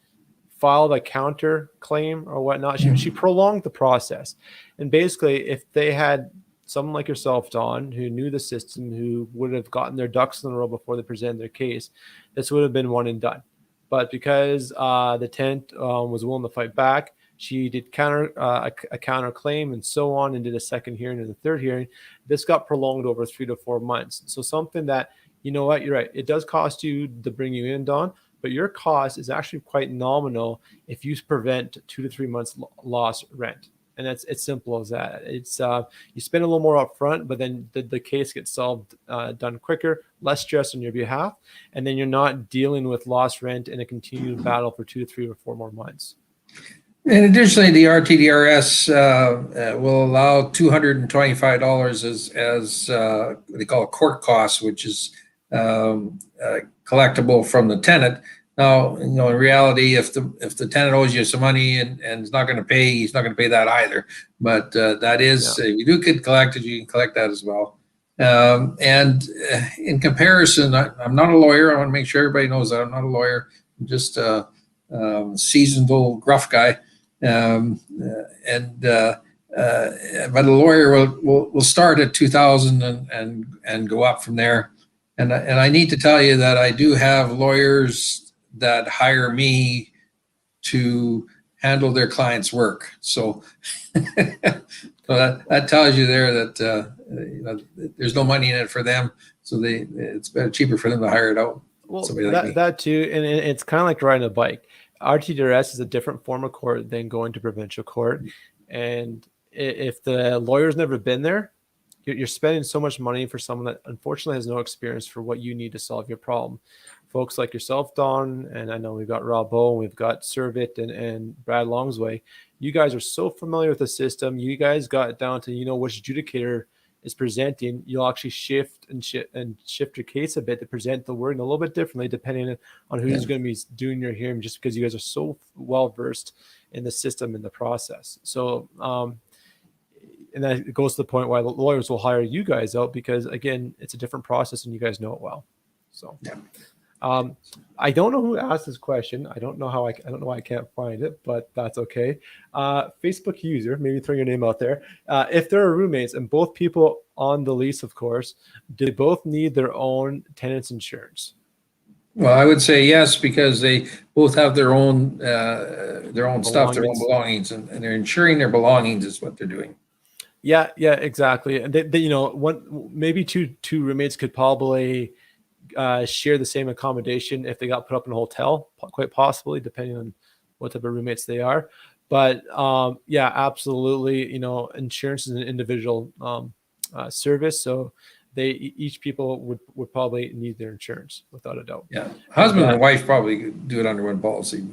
filed a counter claim or whatnot. She prolonged the process. And basically, if they had someone like yourself, Don, who knew the system, who would have gotten their ducks in a row before they presented their case, this would have been one and done. But because the tenant was willing to fight back, she did a counter claim and so on, and did a second hearing and a third hearing. This got prolonged over 3 to 4 months. So something that, you know what, you're right, it does cost you to bring you in, Don, but your cost is actually quite nominal if you prevent 2 to 3 months lost rent. And it's simple as that. It's you spend a little more up front, but then the case gets solved done quicker, less stress on your behalf, and then you're not dealing with lost rent in a continued battle for 2 to 3 or 4 more months. And additionally, the RTDRS will allow $225 as what they call a court cost, which is collectible from the tenant. Now, you know, in reality, if the tenant owes you some money and is not going to pay, he's not going to pay that either. But that is, if you do get collected, you can collect that as well. And in comparison, I'm not a lawyer. I want to make sure everybody knows that I'm not a lawyer. I'm just a seasoned old gruff guy. But a lawyer will start at $2,000 and go up from there. And I need to tell you that I do have lawyers that hire me to handle their clients' work. So, that tells you there that you know, there's no money in it for them. So it's better, cheaper for them to hire it out. Well, that too, and it's kind of like riding a bike. RTDRS is a different form of court than going to provincial court, and if the lawyer's never been there, you're spending so much money for someone that unfortunately has no experience for what you need to solve your problem. Folks like yourself, Don, and I know we've got Rob Bowe, we've got Servit and Brad Longsway. You guys are so familiar with the system. You guys got it down to, you know, which adjudicator is presenting. You'll actually shift your case a bit to present the wording a little bit differently depending on who's going to be doing your hearing, just because you guys are so well versed in the system and the process. So, and that goes to the point why the lawyers will hire you guys out, because again, it's a different process and you guys know it well. So, I don't know who asked this question. I don't know why I can't find it, but that's okay. Facebook user, maybe throw your name out there. If there are roommates and both people on the lease, of course, do they both need their own tenants insurance? Well, I would say yes, because they both have their own stuff, their own belongings, and they're insuring their belongings is what they're doing. Yeah, exactly. And they maybe two roommates could probably share the same accommodation if they got put up in a hotel, quite possibly, depending on what type of roommates they are. But yeah, absolutely. Insurance is an individual service, so each people would probably need their insurance without a doubt. Yeah, husband and wife probably do it under one policy.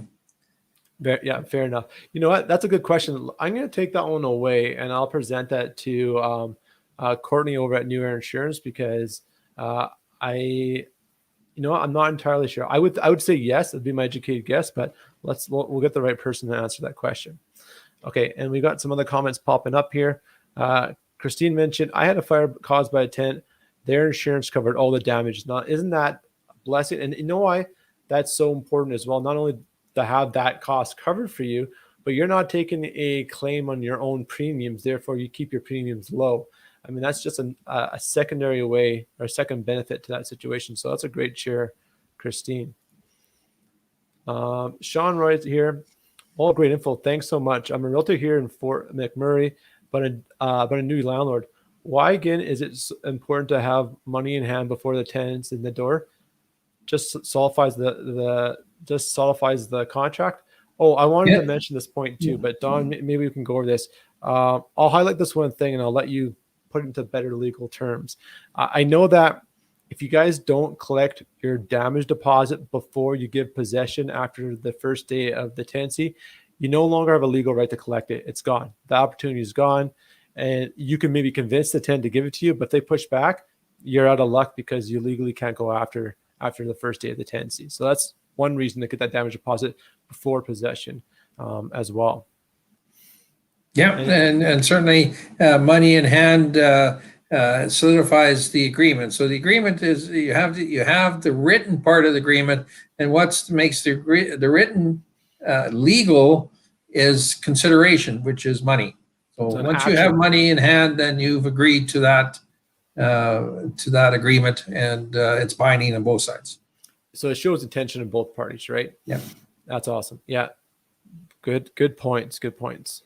Yeah, fair enough. You know what? That's a good question. I'm going to take that one away, and I'll present that to Courtney over at New Air Insurance, because I'm not entirely sure. I would say yes. It'd be my educated guess, but we'll get the right person to answer that question. Okay, and we got some other comments popping up here. Christine mentioned, I had a fire caused by a tenant. Their insurance covered all the damage. Now, isn't that a blessing? And you know why that's so important as well? Not only to have that cost covered for you, but you're not taking a claim on your own premiums. Therefore, you keep your premiums low. I mean, that's just a secondary way or a second benefit to that situation. So that's a great share, Christine. Sean Roy here. All great info. Thanks so much. I'm a realtor here in Fort McMurray, but a new landlord. Why again is it important to have money in hand before the tenant's in the door? Just solidifies the contract. Oh, I wanted to mention this point too, but Don, maybe we can go over this. I'll highlight this one thing and I'll let you put it into better legal terms. I know that if you guys don't collect your damage deposit before you give possession after the first day of the tenancy, you no longer have a legal right to collect it. It's gone. The opportunity is gone. And you can maybe convince the tenant to give it to you, but if they push back, you're out of luck because you legally can't go after the first day of the tenancy. So that's one reason to get that damage deposit before possession as well. Yeah, and certainly money in hand solidifies the agreement. So the agreement is you have the written part of the agreement, and what makes the written legal is consideration, which is money. So once you have money in hand, then you've agreed to that agreement, and it's binding on both sides. So it shows intention in both parties, right? Yeah, that's awesome. Yeah, good points. Good points.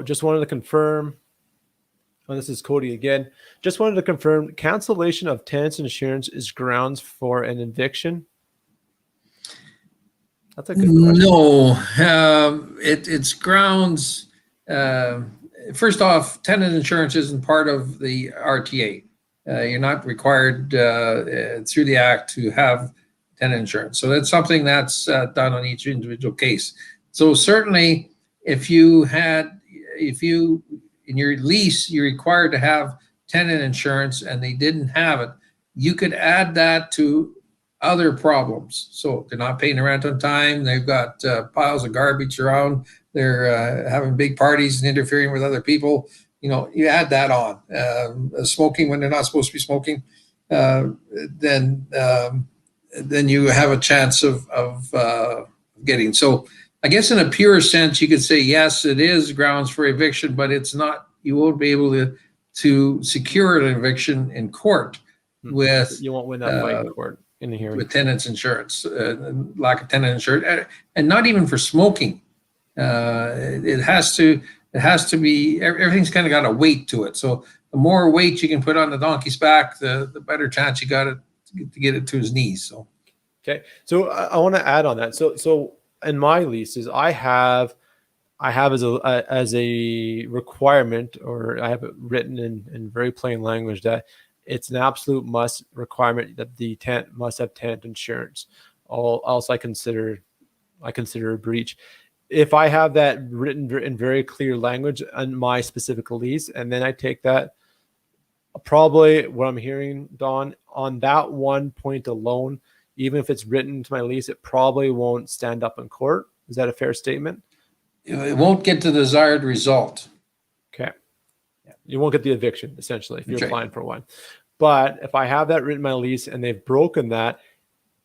Just wanted to confirm. Oh, this is Cody again. Just wanted to confirm cancellation of tenants insurance is grounds for an eviction. That's a good question. No, it's grounds. First off, tenant insurance isn't part of the RTA. You're not required through the Act to have tenant insurance. So that's something that's done on each individual case. So certainly, if you in your lease, you're required to have tenant insurance and they didn't have it, you could add that to other problems. So they're not paying the rent on time. They've got piles of garbage around. They're having big parties and interfering with other people. You add that on. Smoking when they're not supposed to be smoking, then you have a chance of getting. So I guess in a pure sense, you could say, yes, it is grounds for eviction, but it's not. You won't be able to secure an eviction in court with. You won't win that fight in court in the hearing. With tenants insurance, lack of tenant insurance, and not even for smoking. It has to be. Everything's kind of got a weight to it. So the more weight you can put on the donkey's back, the better chance you got to get it to his knees. So. Okay, so I want to add on that. So in my leases, I have as a requirement, or I have it written in very plain language that it's an absolute must requirement that the tenant must have tenant insurance. Or else I consider a breach. If I have that written in very clear language on my specific lease, and then I take that, probably what I'm hearing, Don, on that one point alone, even if it's written into my lease, it probably won't stand up in court. Is that a fair statement? It won't get the desired result. Okay. You won't get the eviction, essentially, if you're applying for one. But if I have that written in my lease and they've broken that,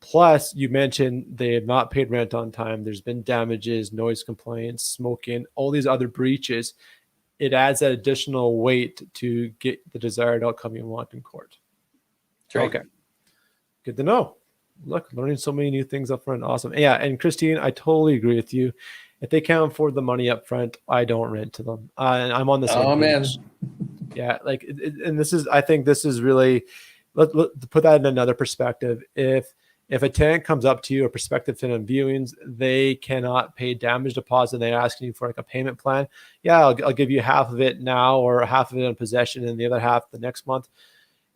plus you mentioned they have not paid rent on time, there's been damages, noise complaints, smoking, all these other breaches, it adds that additional weight to get the desired outcome you want in court. Right. Okay. Good to know. Look, learning so many new things up front. Awesome. Yeah. And Christine, I totally agree with you. If they can't afford the money up front, I don't rent to them. And I'm on the same page. Yeah. Like, and this is, I think this is really, let put that in another perspective. If a tenant comes up to you, a prospective tenant viewings, they cannot pay damage deposit, and they're asking you for like a payment plan. Yeah, I'll give you half of it now or half of it in possession and the other half the next month.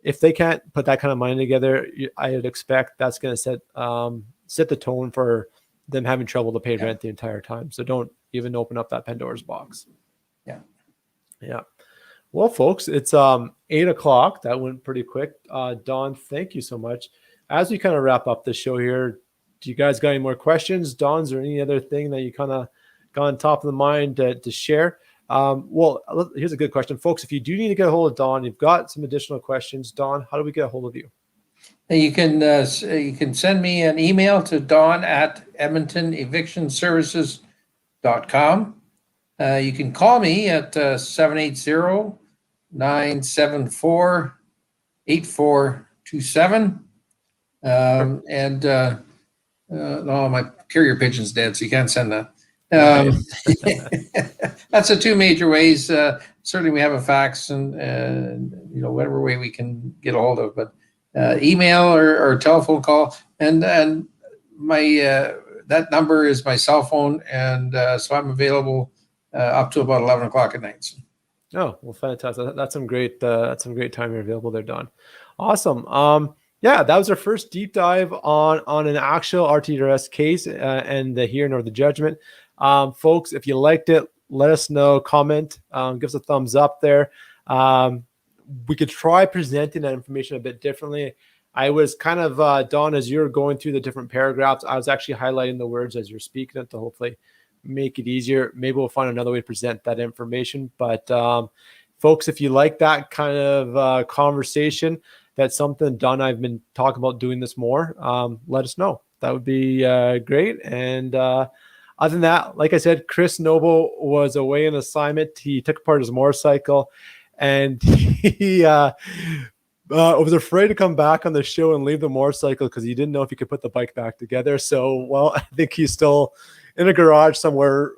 If they can't put that kind of money together, I would expect that's going to set the tone for them having trouble to pay rent the entire time. So don't even open up that Pandora's box. Yeah. Well, folks, it's 8 o'clock. That went pretty quick. Dawn, thank you so much. As we kind of wrap up the show here, do you guys got any more questions? Dawn, is there any other thing that you kind of got on top of the mind to share? Well, here's a good question, folks. If you do need to get a hold of Dawn, you've got some additional questions. Dawn, how do we get a hold of you? You can send me an email to dawn@edmontonevictionservices.com. You can call me at 780-974-8427. No, my carrier pigeon's dead, so you can't send that. That's the two major ways. Certainly we have a fax and whatever way we can get a hold of, but email or telephone call, and my that number is my cell phone, and so I'm available up to about 11 o'clock at night. Oh, well, fantastic. That's some great time you're available there, Don. Awesome. Yeah, that was our first deep dive on an actual RTDRS case and the hearing or the judgment. Folks, if you liked it, let us know, comment, give us a thumbs up there. We could try presenting that information a bit differently. I was kind of, Dawn, as you're going through the different paragraphs, I was actually highlighting the words as you're speaking it to hopefully make it easier. Maybe we'll find another way to present that information. But folks, if you like that kind of conversation, that's something Don and I have been talking about doing this more, let us know. That would be great. And other than that, like I said, Chris Noble was away on assignment. He took apart his motorcycle, and he was afraid to come back on the show and leave the motorcycle because he didn't know if he could put the bike back together. So, well, I think he's still in a garage somewhere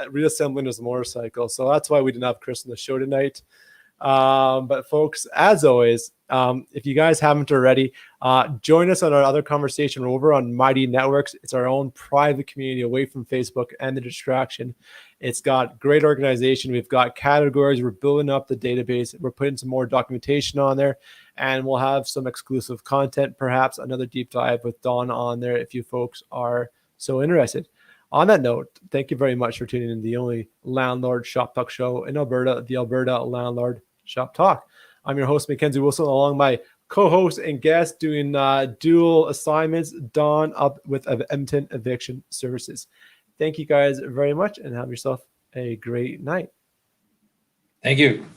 reassembling his motorcycle. So that's why we didn't have Chris on the show tonight. But folks, as always, if you guys haven't already, join us on our other conversation. We're over on Mighty Networks. It's our own private community away from Facebook and the distraction. It's got great organization. We've got categories. We're building up the database. We're putting some more documentation on there, and we'll have some exclusive content, perhaps another deep dive with Dawn on there if you folks are so interested. On that note, thank you very much for tuning in to the only landlord shop talk show in Alberta, the Alberta Landlord Shop Talk. I'm your host, Mackenzie Wilson, along my co-host and guest doing dual assignments, Dawn up with Edmonton Eviction Services. Thank you guys very much and have yourself a great night. Thank you.